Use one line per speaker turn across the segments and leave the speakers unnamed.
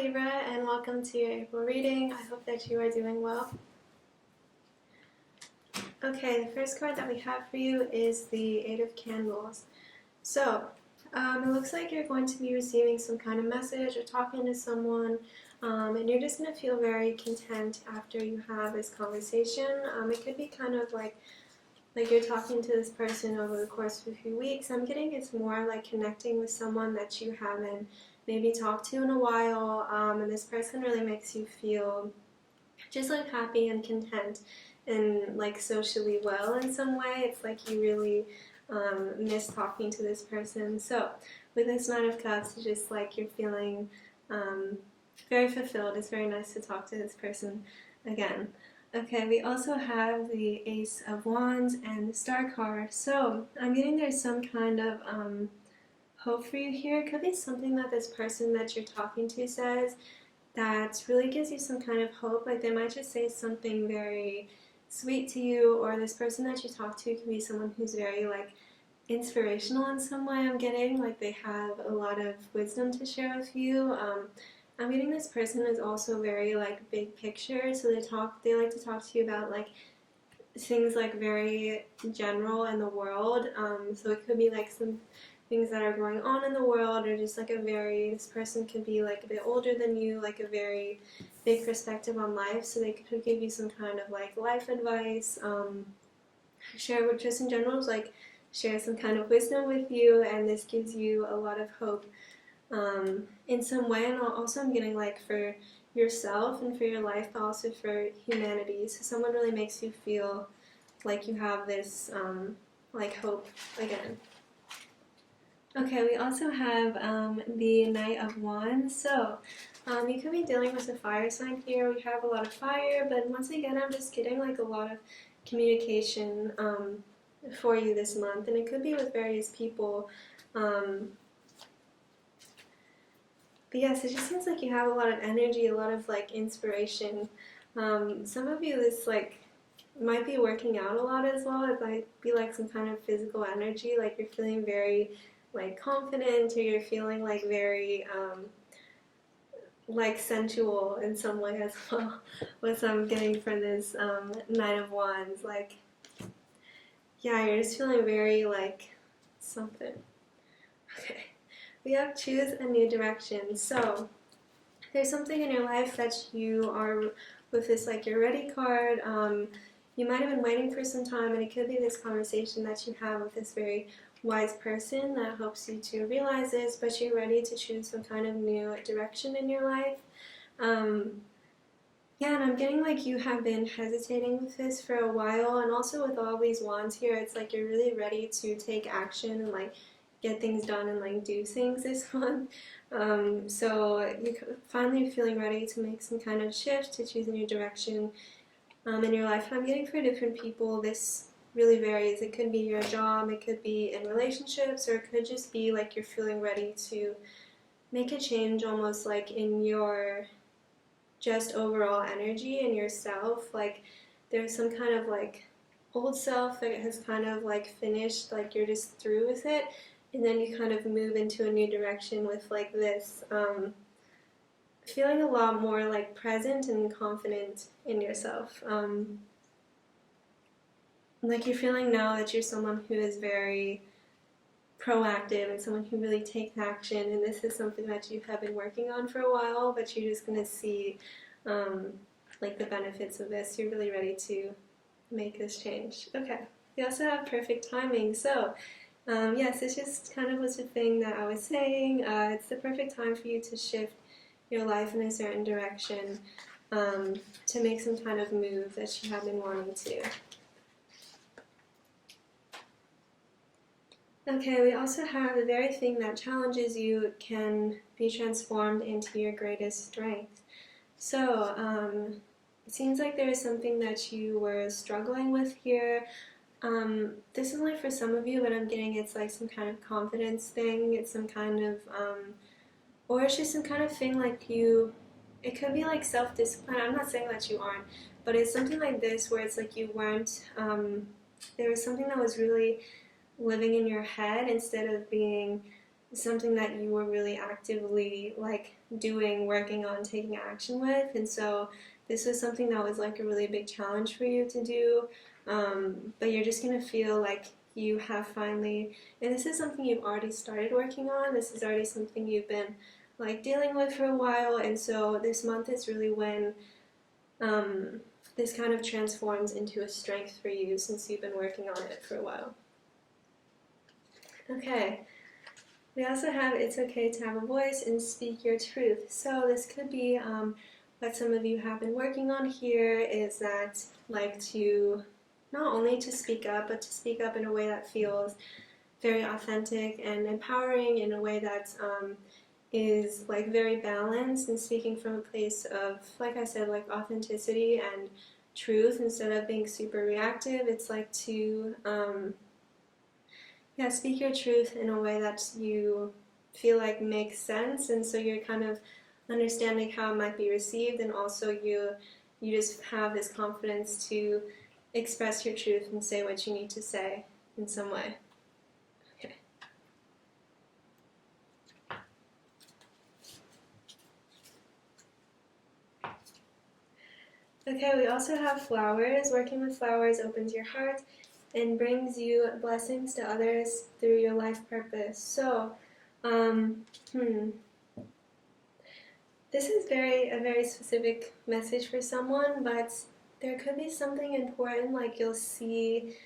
Libra, and welcome to your April reading. I hope that you are doing well. Okay, the first card that we have for you is the Eight of Candles. So, it looks like you're going to be receiving some kind of message or talking to someone, and you're just going to feel very content after you have this conversation. It could be kind of like you're talking to this person over the course of a few weeks. I'm getting it's more like connecting with someone that you haven't maybe talked to in a while, and this person really makes you feel just like happy and content and like socially well in some way. It's like you really miss talking to this person. So with this Nine of Cups, it's just like you're feeling very fulfilled. It's very nice to talk to this person again. Okay, we also have the Ace of Wands and the Star card. So I'm getting there's some kind of hope for you here. It could be something that this person that you're talking to says that really gives you some kind of hope. Like they might just say something very sweet to you, or this person that you talk to can be someone who's very like inspirational in some way. I'm getting like they have a lot of wisdom to share with you. I'm getting this person is also very like big picture, so they like to talk to you about like things like very general in the world. So it could be like some things that are going on in the world, or just like this person could be like a bit older than you, like a very big perspective on life, so they could give you some kind of like life advice, share with just in general, like share some kind of wisdom with you, and this gives you a lot of hope in some way. And also I'm getting like for yourself and for your life, but also for humanity. So someone really makes you feel like you have this like hope again. Okay, we also have the Knight of Wands. So you could be dealing with a fire sign here. We have a lot of fire, but once again, I'm just getting like a lot of communication for you this month, and it could be with various people. But yes, it just seems like you have a lot of energy, a lot of like inspiration. Some of you, this like might be working out a lot as well. It might be like some kind of physical energy, like you're feeling very like confident, or you're feeling like very like sensual in some way as well. What I'm getting from this Knight of Wands, like yeah, you're just feeling very like something. Okay. We have choose a new direction. So there's something in your life that you are with this like you're ready card. You might have been waiting for some time, and it could be this conversation that you have with this very wise person that helps you to realize this, but you're ready to choose some kind of new direction in your life. Yeah, and I'm getting like you have been hesitating with this for a while, and also with all these wands here, it's like you're really ready to take action and like get things done and like do things this month. So you're finally feeling ready to make some kind of shift, to choose a new direction in your life. And I'm getting for different people, this really varies. It could be your job, it could be in relationships, or it could just be like you're feeling ready to make a change almost like in your just overall energy in yourself. Like there's some kind of like old self that has kind of like finished, like you're just through with it, and then you kind of move into a new direction with like this feeling a lot more like present and confident in yourself. Like you're feeling now that you're someone who is very proactive and someone who really takes action, and this is something that you have been working on for a while, but you're just going to see like the benefits of this. You're really ready to make this change. Okay, we also have perfect timing. So yes, this just kind of was the thing that I was saying. It's the perfect time for you to shift your life in a certain direction, to make some kind of move that you have been wanting to. Okay, we also have the very thing that challenges you can be transformed into your greatest strength. So it seems like there is something that you were struggling with here. This is only for some of you, but I'm getting it's like some kind of confidence thing. It's some kind of, or it's just some kind of thing like it could be like self-discipline. I'm not saying that you aren't, but it's something like this where it's like you weren't, there was something that was really living in your head instead of being something that you were really actively like doing, working on, taking action with. And so this was something that was like a really big challenge for you to do. But you're just gonna feel like you have finally, and this is something you've already started working on. This is already something you've been like dealing with for a while. And so this month is really when this kind of transforms into a strength for you since you've been working on it for a while. Okay. We also have it's okay to have a voice and speak your truth. So this could be what some of you have been working on here is that like to not only to speak up, but to speak up in a way that feels very authentic and empowering, in a way that is like very balanced and speaking from a place of, like I said, like authenticity and truth instead of being super reactive. It's like to yeah, speak your truth in a way that you feel like makes sense, and so you're kind of understanding how it might be received, and also you just have this confidence to express your truth and say what you need to say in some way. Okay. Okay, we also have flowers. Working with flowers opens your heart and brings you blessings to others through your life purpose. So, this is a very specific message for someone, but there could be something important, like you'll see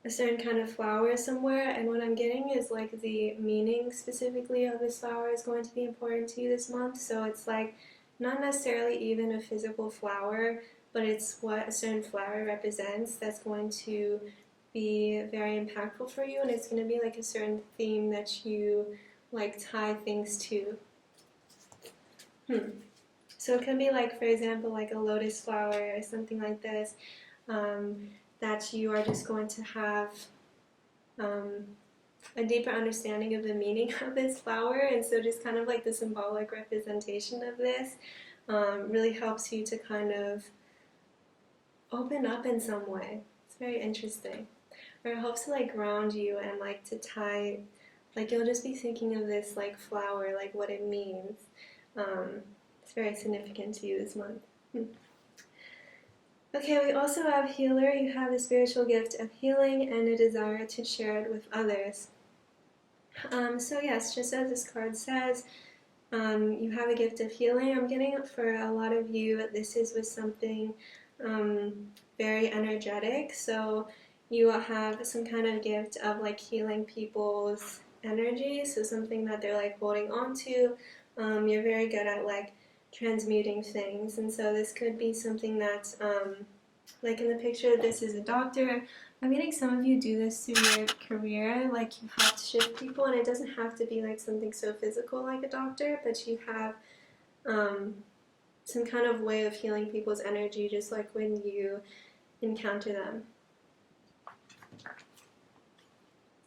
a certain kind of flower somewhere, and what I'm getting is like the meaning specifically of this flower is going to be important to you this month. So it's like not necessarily even a physical flower, but it's what a certain flower represents that's going to be very impactful for you, and it's going to be like a certain theme that you like tie things to. So it can be like, for example, like a lotus flower or something like this, that you are just going to have a deeper understanding of the meaning of this flower, and so just kind of like the symbolic representation of this really helps you to kind of open up in some way. It's very interesting. Or it helps to like ground you and like to tie, like you'll just be thinking of this like flower, like what it means. It's very significant to you this month. Okay, we also have healer. You have the spiritual gift of healing and a desire to share it with others. So yes, just as this card says, you have a gift of healing. I'm getting for a lot of you, this is with something very energetic. So you will have some kind of gift of like healing people's energy. So something that they're like holding on to. You're very good at like transmuting things, and so this could be something that like in the picture, this is a doctor. I'm getting some of you do this through your career, like you have to shift people, and it doesn't have to be like something so physical like a doctor, but you have some kind of way of healing people's energy just like when you encounter them.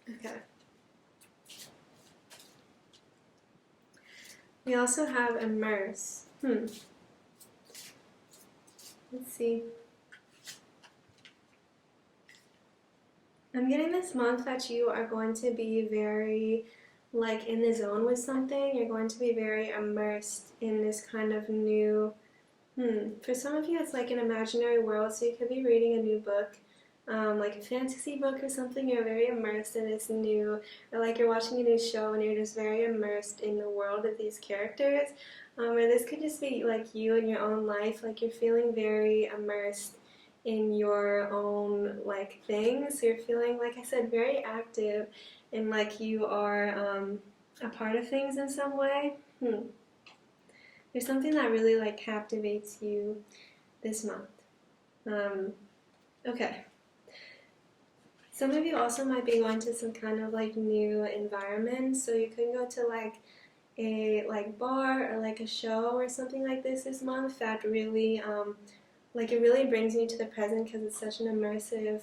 Okay. We also have immerse. Let's see. I'm getting this month that you are going to be very like in the zone with something. You're going to be very immersed in this kind of new, for some of you it's like an imaginary world, so you could be reading a new book, like a fantasy book or something. You're very immersed in this new, or like you're watching a new show and you're just very immersed in the world of these characters. Or this could just be like you in your own life, like you're feeling very immersed in your own like things. So you're feeling, like I said, very active, and like you are a part of things in some way. There's something that really like captivates you this month. Okay. Some of you also might be going to some kind of like new environment, so you could go to like a like bar or like a show or something like this month that really like it really brings you to the present because it's such an immersive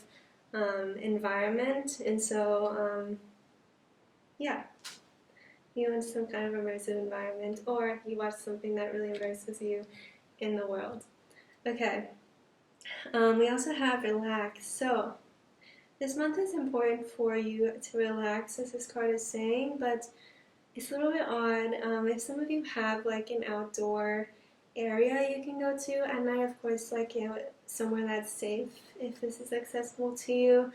environment. And so yeah, you want some kind of immersive environment, or you watch something that really immerses you in the world. Okay, we also have relax. So this month is important for you to relax, as this card is saying, but It's a little bit odd. If some of you have like an outdoor area you can go to at night, of course, like somewhere that's safe if this is accessible to you.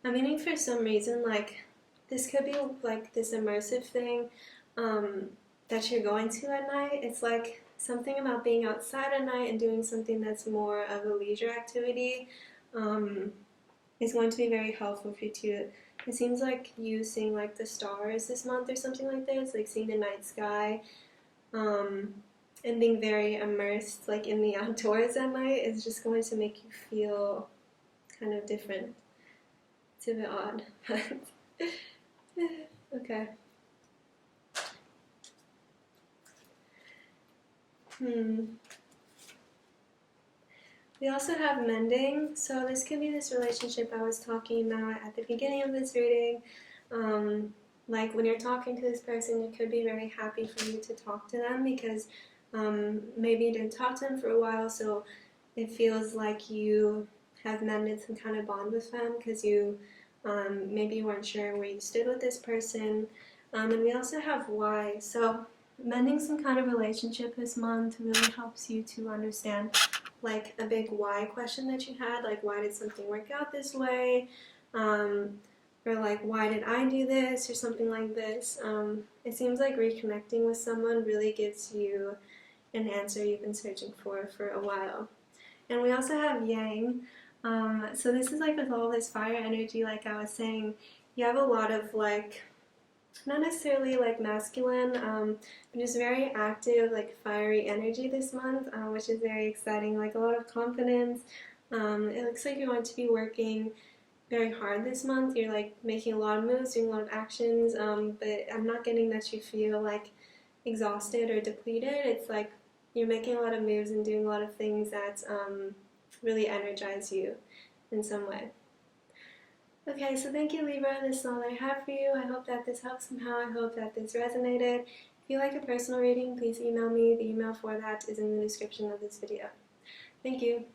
I'm meaning for some reason like this could be like this immersive thing um, that you're going to at night. It's like something about being outside at night and doing something that's more of a leisure activity. Um, is going to be very helpful for you too. It seems like you seeing like the stars this month or something like this, like seeing the night sky, um, and being very immersed like in the outdoors at night is just going to make you feel kind of different. It's a bit odd, but okay. Hmm. We also have mending, so this could be this relationship I was talking about at the beginning of this reading. Um, like when you're talking to this person, you could be very happy for you to talk to them because maybe you didn't talk to them for a while, so it feels like you have mended some kind of bond with them because you maybe you weren't sure where you stood with this person. And we also have why. So mending some kind of relationship this month really helps you to understand like a big why question that you had, like why did something work out this way, or like why did I do this or something like this. It seems like reconnecting with someone really gives you an answer you've been searching for a while. And we also have yang. So this is like with all this fire energy, like I was saying, you have a lot of like not necessarily like masculine, but just very active, like fiery energy this month, which is very exciting. Like a lot of confidence. It looks like you're going to be working very hard this month. You're like making a lot of moves, doing a lot of actions, but I'm not getting that you feel like exhausted or depleted. It's like you're making a lot of moves and doing a lot of things that really energize you in some way. Okay, so thank you, Libra. This is all I have for you. I hope that this helped somehow. I hope that this resonated. If you like a personal reading, please email me. The email for that is in the description of this video. Thank you.